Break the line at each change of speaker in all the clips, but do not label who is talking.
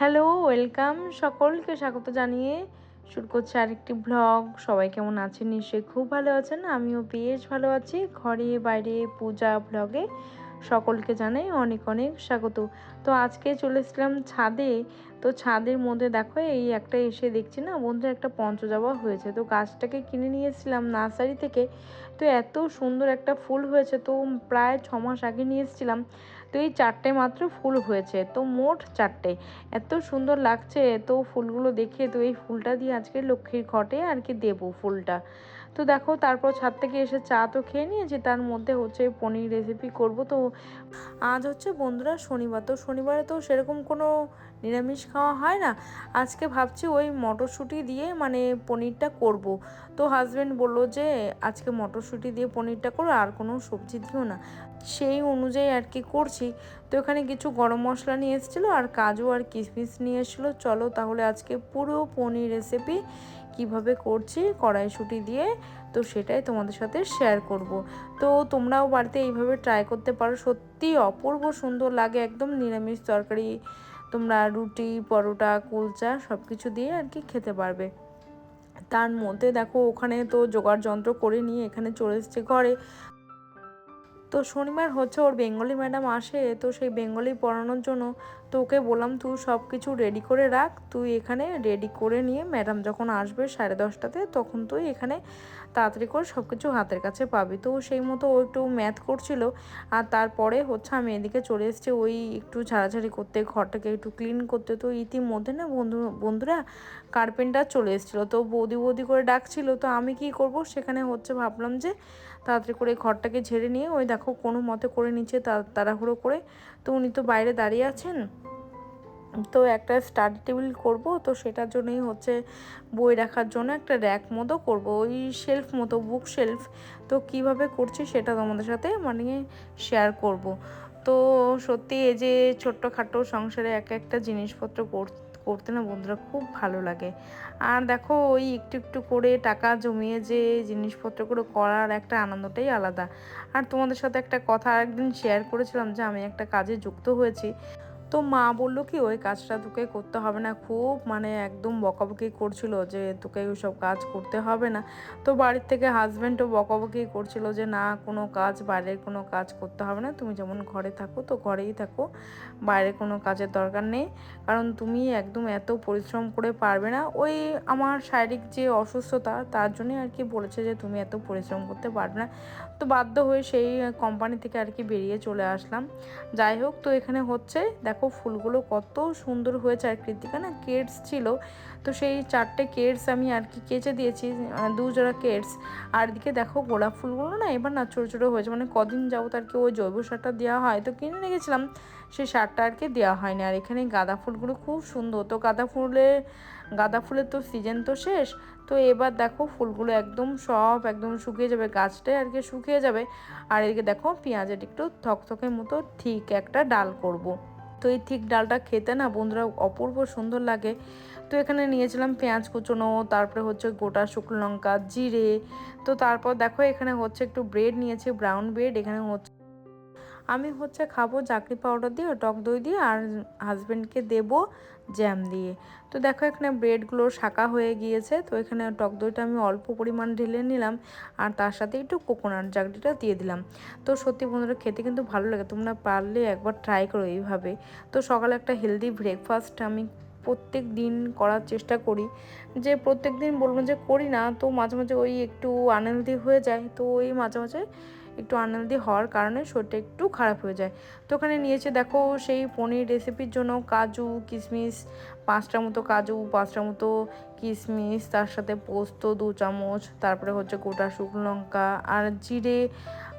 Hello, welcome. সকলকে স্বাগত জানিয়ে শুরু করছি আরেকটি ব্লগ। সবাই কেমন আছেন? নিশ্চয়ই খুব ভালো আছেন। আমিও বেশ ভালো আছি। ঘরে বাইরে পূজা ব্লগে সকলকে জানাই অনেক অনেক স্বাগত। তো আজকে চলে এসেছিলাম ছাদে। তো ছাদের মধ্যে দেখো এই একটা এসে দেখছি না বন্ধুরা, একটা পঞ্চজবা হয়েছে। তো গাছটাকে কিনে নিয়ে এসেছিলাম নার্সারি থেকে। তো এত সুন্দর একটা ফুল হয়েছে, তো প্রায় 6 মাস আগে নিয়ে এসেছিলাম। তো এই 4টে মাত্র ফুল হয়েছে, তো মোট 4টে। এত সুন্দর লাগছে তো ফুলগুলো দেখে। তো এই ফুলটা দিয়ে আজকে লক্ষ্মীর ঘটে আর কি দেবো ফুলটা। তো দেখো তারপর ছাদ থেকে এসে চা তো খেয়ে নিয়েছি, তার মধ্যে হচ্ছে পনির রেসিপি করব। তো আজ হচ্ছে বন্ধুরা শনিবার, তো শনিবারে তো সেরকম কোনো নিরামিষ খাওয়া হয় না। আজকে ভাবছি ওই মটরশুঁটি দিয়ে মানে পনিরটা করব। তো হাজব্যান্ড বললো যে আজকে মটরশুঁটি দিয়ে পনিরটা করো, আর কোনো সবজি দিও না। সেই অনুযায়ী আর কি করছি। তো এখানে কিছু গরম মশলা নিয়ে এসেছিলো আর কাজু আর কিশমিশ নিয়ে এসেছিলো। চলো তাহলে আজকে পুরো পনির রেসিপি কিভাবে করছি কড়াইশুঁটি দিয়ে, তো সেটাই তোমাদের সাথে শেয়ার করব। তো তোমরাও বাড়িতে এইভাবে ট্রাই করতে পারো, সত্যি অপূর্ব সুন্দর লাগে। একদম নিরামিষ তরকারি তোমরা রুটি পরোটা কুলচা সব কিছু দিয়ে আর কি খেতে পারবে। তার মধ্যে দেখো ওখানে তো জোগাড় যন্ত্র করে নিয়ে এখানে চলে এসেছে ঘরে। তো শনিবার হচ্ছে ওর বেঙ্গলি ম্যাডাম আসে, তো সেই বেঙ্গলি পড়ানোর জন্য তো ওকে বললাম তুই সব কিছু রেডি করে রাখ, তুই এখানে রেডি করে নিয়ে ম্যাডাম যখন আসবে 10:30টাতে তখন তুই এখানে তাড়াতাড়ি করে সব কিছু হাতের কাছে পাবি। তো সেই মতো ও একটু ম্যাথ করছিল। আর তারপরে হচ্ছে আমি এদিকে চলে এসেছি ওই একটু ঝাড়াঝাড়ি করতে, ঘরটাকে একটু ক্লিন করতে। তো ইতিমধ্যে না বন্ধুরা কার্পেন্টার চলে এসেছিলো, তো বৌদি বৌদি করে ডাকছিল। তো আমি কি করব, সেখানে হচ্ছে ভাবলাম যে তাড়াতাড়ি করে ঘরটাকে ঝেড়ে নিয়ে ওই দেখো কোনো মতে করে নিচ্ছে তাড়াহুড়ো করে। তো উনি তো বাইরে দাঁড়িয়ে আছেন। তো একটা স্টাডি টেবিল করব, তো সেটার জন্যই হচ্ছে বই রাখার জন্য একটা র্যাক মতো করব, ওই শেলফ মতো, বুক শেলফ। তো কিভাবে করছি সেটা তোমাদের সাথে মানে শেয়ার করব। তো সত্যি এই যে ছোট্টখাটো সংসারে এক একটা জিনিসপত্র করতে না বন্ধুরা খুব ভালো লাগে। আর দেখো ওই একটু একটু করে টাকা জমিয়ে যে জিনিসপত্রগুলো করার একটা আনন্দটাই আলাদা। আর তোমাদের সাথে একটা কথা একদিন শেয়ার করেছিলাম যে আমি একটা কাজে যুক্ত হয়েছি। তো মা বললো কি ওই কাজটা তোকে করতে হবে না, খুব মানে একদম বকাবকি করছিল যে তোকে ওইসব কাজ করতে হবে না। তো বাড়ির থেকে হাজব্যান্ডও বকাবকি করছিল যে না কোনো কাজ, বাইরের কোনো কাজ করতে হবে না, তুমি যেমন ঘরে থাকো তো ঘরেই থাকো, বাইরে কোনো কাজের দরকার নেই, কারণ তুমি একদম এত পরিশ্রম করে পারবে না। ওই আমার শারীরিক যে অসুস্থতা তার জন্যই আর কি বলেছে যে তুমি এত পরিশ্রম করতে পারবে না। তো বাধ্য হয়ে সেই কোম্পানি থেকে আর কি বেরিয়ে চলে আসলাম। যাই হোক, তো এখানে হচ্ছে দেখো ফুলগুলো কত সুন্দর হয়েছে। আর কৃতিকা না কেডস ছিল, তো সেই 4টে কেডস আমি আর কি কেচে দিয়েছি, 2 জোড়া কেডস। আর এদিকে দেখো গোলাপ ফুলগুলো না এবার না ছোটো ছোটো হয়েছে, মানে কদিন যাবত আর কি ওই জৈব সারটা দেওয়া হয়, তো কিনে নিয়ে গেছিলাম, সেই সারটা আর কি দেওয়া হয়নি। আর এখানে গাঁদা ফুলগুলো খুব সুন্দর। তো গাঁদা ফুলের তো সিজন তো শেষ। তো এবার দেখো ফুলগুলো একদম সব একদম শুকিয়ে যাবে, গাছটাই আর কি শুকিয়ে যাবে। আর এদিকে দেখো পেঁয়াজের একটু থকথকের মতো ঠিক একটা ডাল করব। তো এই ঠিক ডালটা খেতে না বন্ধুরা অপূর্ব সুন্দর লাগে। তো এখানে নিয়েছিলাম পেঁয়াজ কুচোনো, তারপরে হচ্ছে গোটা শুকনো লঙ্কা, জিরে। তো তারপর দেখো এখানে হচ্ছে একটু ব্রেড নিয়েছি, ব্রাউন ব্রেড। এখানে হচ্ছে আমি হচ্ছে খাবো চাকরি পাউডার দিয়ে, টক দই দিয়ে, আর হাজব্যান্ডকে দেবো জ্যাম দিয়ে। তো দেখো এখানে ব্রেডগুলো শাঁকা হয়ে গিয়েছে, তো এখানে টক দইটা আমি অল্প পরিমাণ ঢেলে নিলাম, আর তার সাথে একটু কোকোনাট জাগরিটা দিয়ে দিলাম। তো সত্যি বন্ধুরা খেতে কিন্তু ভালো লাগে, তোমরা পারলে একবার ট্রাই করো এইভাবে। তো সকালে একটা হেলদি ব্রেকফাস্ট আমি প্রত্যেক দিন করার চেষ্টা করি। যে প্রত্যেক দিন বলবো যে করি না, তো মাঝে মাঝে ওই একটু আনহেলদি হয়ে যায়, তো ওই মাঝে মাঝে একটু আনহেলদি হওয়ার কারণে শরীরটা একটু খারাপ হয়ে যায়। তো ওখানে নিয়েছে দেখো সেই পনির রেসিপির জন্য কাজু কিশমিশ 5টা মতো কাজু, 5টা মতো কিশমিশ, তার সাথে পোস্ত 2 চামচ, তারপরে হচ্ছে গোটা শুকনো লঙ্কা আর জিরে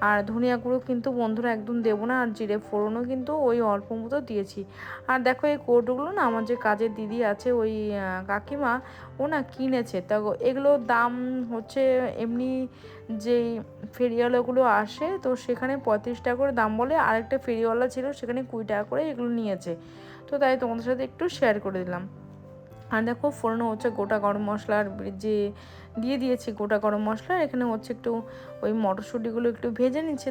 আর ধনিয়া গুঁড়ো কিন্তু বন্ধুরা একদম দেবো না, আর জিরে ফোড়নও কিন্তু ওই অল্প মতো দিয়েছি। আর দেখো এই কৌটোগুলো না আমার যে কাজের দিদি আছে ওই কাকিমা, ও না কিনেছে। তা এগুলোর দাম হচ্ছে এমনি যেই ফেরিওয়ালাগুলো আসে তো সেখানে 35 টাকা করে দাম বলে, আরেকটা ফেরিওয়ালা ছিল সেখানে 20 টাকা করে এগুলো নিয়েছে। তো তাই তোমাদের সাথে একটু শেয়ার করে দিলাম। আর দেখো ফোড়নে হচ্ছে গোটা গরম মশলার যে দিয়ে দিয়েছি গোটা গরম মশলা, এখানে হচ্ছে একটু ওই মটরশুঁটিগুলো একটু ভেজে নিচ্ছে,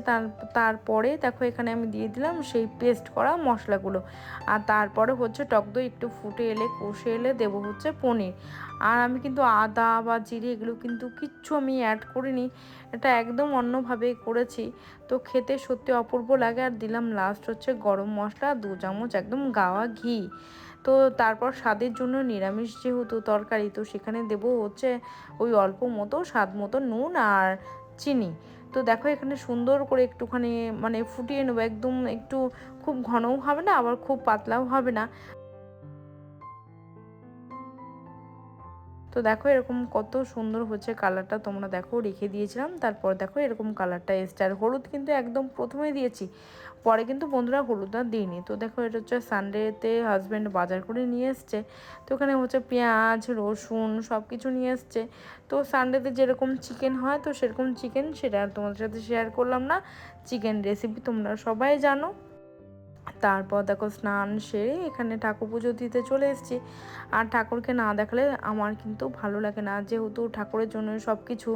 তারপরে দেখো এখানে আমি দিয়ে দিলাম সেই পেস্ট করা মশলাগুলো। আর তারপরে হচ্ছে টক দই একটু ফুটে এলে কষে এলে দেবো হচ্ছে পনির। আর আমি কিন্তু আদা বা জিরে এগুলো কিন্তু কিচ্ছু আমি অ্যাড করিনি, এটা একদম অন্যভাবে করেছি। তো খেতে সত্যি অপূর্ব লাগে। আর দিলাম লাস্ট হচ্ছে গরম মশলা 2 চামচ একদম গাওয়া ঘি। তো তারপর স্বাদের জন্য নিরামিষ যেহেতু তরকারি, তো সেখানে দেবো হচ্ছে ওই অল্প মতো স্বাদ মতো নুন আর চিনি। তো দেখো এখানে সুন্দর করে একটুখানি মানে ফুটিয়ে নেবো, একদম একটু খুব ঘনও হবে না আবার খুব পাতলাও হবে না। তো দেখো এরকম কত সুন্দর হচ্ছে কালারটা, তোমরা দেখো রেখে দিয়েছিলাম, তারপর দেখো এরকম কালারটা এসছে। আর হলুদ কিন্তু একদম প্রথমে দিয়েছি, পরে কিন্তু বন্ধুরা হলুদ আর দিইনি। তো দেখো এটা হচ্ছে সানডেতে হাজব্যান্ড বাজার করে নিয়ে এসছে, তো এখানে হচ্ছে পেঁয়াজ রসুন সব কিছু নিয়ে এসছে। তো সানডেতে যেরকম চিকেন হয় তো সেরকম চিকেন, সেটা আর তোমাদের সাথে শেয়ার করলাম না, চিকেন রেসিপি তোমরা সবাই জানো। তারপর দেখো স্নান সেরে এখানে ঠাকুর পুজো দিতে চলে এসেছি। আর ঠাকুরকে না দেখালে আমার কিন্তু ভালো লাগে না, যেহেতু ঠাকুরের জন্য সব কিছু,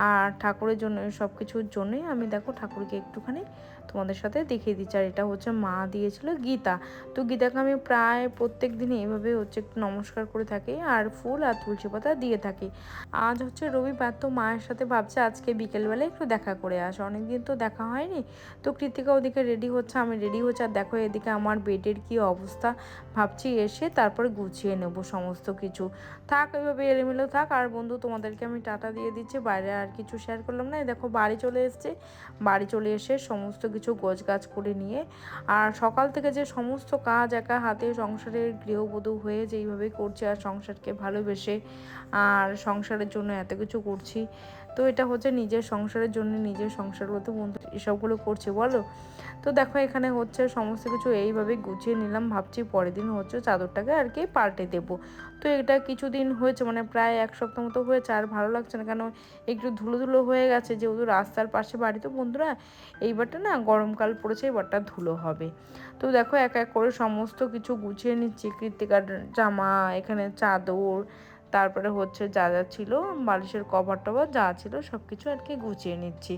আর ঠাকুরের জন্য সব কিছুর জন্যই আমি দেখো ঠাকুরকে একটুখানি তোমাদের সাথে দেখিয়ে দিচ্ছি। আর এটা হচ্ছে মা দিয়েছিল গীতা, তো গীতাকে আমি প্রায় প্রত্যেক দিনই এইভাবে হচ্ছে একটু নমস্কার করে থাকি আর ফুল আর তুলসী পাতা দিয়ে থাকি। আজ হচ্ছে রবিবার, তো মায়ের সাথে ভাবছে আজকে বিকেলবেলা একটু দেখা করে আসে, অনেকদিন তো দেখা হয়নি। তো কৃতিকা ওদিকে রেডি হচ্ছে, আমি রেডি হচ্ছে। আর দেখো এদিকে আমার বেডের কি অবস্থা, ভাবছি এসে তারপরে গুছিয়ে নেব সমস্ত কিছু। থাক এভাবে এলোমেলো থাক। আর বন্ধু তোমাদেরকে আমি টাটা দিয়ে দিচ্ছি, বাইরে আর কিছু শেয়ার করলাম না। দেখো বাড়ি চলে এসেছে, বাড়ি চলে এসে সমস্ত কিছু গোছগাছ করে নিয়ে, আর সকাল থেকে যে সমস্ত কাজ একা হাতে সংসারের গৃহবধূ হয়ে যেইভাবে করছে আর সংসারকে ভালোবেসে আর সংসারের জন্য এত কিছু করছি, তো এটা হচ্ছে নিজের সংসারের জন্য, নিজের সংসারগত বন্ধু এসবগুলো করছে বলো। তো দেখো এখানে হচ্ছে সমস্ত কিছু এইভাবে গুছিয়ে নিলাম, ভাবছি পরের দিন হচ্ছে চাদরটাকে আর কি পাল্টে দেবো। তো এটা কিছুদিন হয়েছে, মানে প্রায় 1 সপ্তাহ মতো হয়েছে, আর ভালো লাগছে না, কেন একটু ধুলো ধুলো হয়ে গেছে, যেহেতু রাস্তার পাশে বাড়ি। তো বন্ধুরা এইবারটা না গরমকাল পড়েছে, এবারটা ধুলো হবে। তো দেখো এক এক করে সমস্ত কিছু গুছিয়ে নিচ্ছি, কৃত্তিকার জামা, এখানে চাদর, তারপরে হচ্ছে যা যা ছিল বালিশের কভার টভার যা ছিল সব কিছু আর কি গুছিয়ে নিচ্ছি।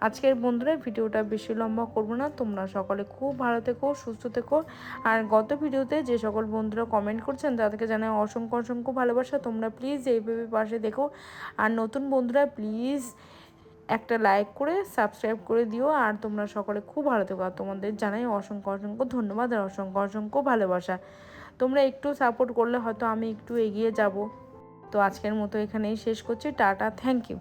আজকের বন্ধুরা ভিডিওটা বেশি লম্বা করব না, তোমরা সকলে খুব ভালো থেকো সুস্থ থেকো। আর গত ভিডিওতে যে সকল বন্ধুরা কমেন্ট করছেন তাদেরকে জানাই অসংখ্য অসংখ্য ভালোবাসা, তোমরা প্লিজ এইভাবে পাশে দেখো। আর নতুন বন্ধুরা প্লিজ একটা লাইক করে সাবস্ক্রাইব করে দিও। আর তোমরা সকলে খুব ভালো থেকো, আর তোমাদের জানাই অসংখ্য অসংখ্য ধন্যবাদ আর অসংখ্য অসংখ্য ভালোবাসা। তোমরা একটু সাপোর্ট করলে হয়তো আমি একটু এগিয়ে যাব। তো আজকের মতো এখানেই শেষ করছি, টাটা, থ্যাংক ইউ।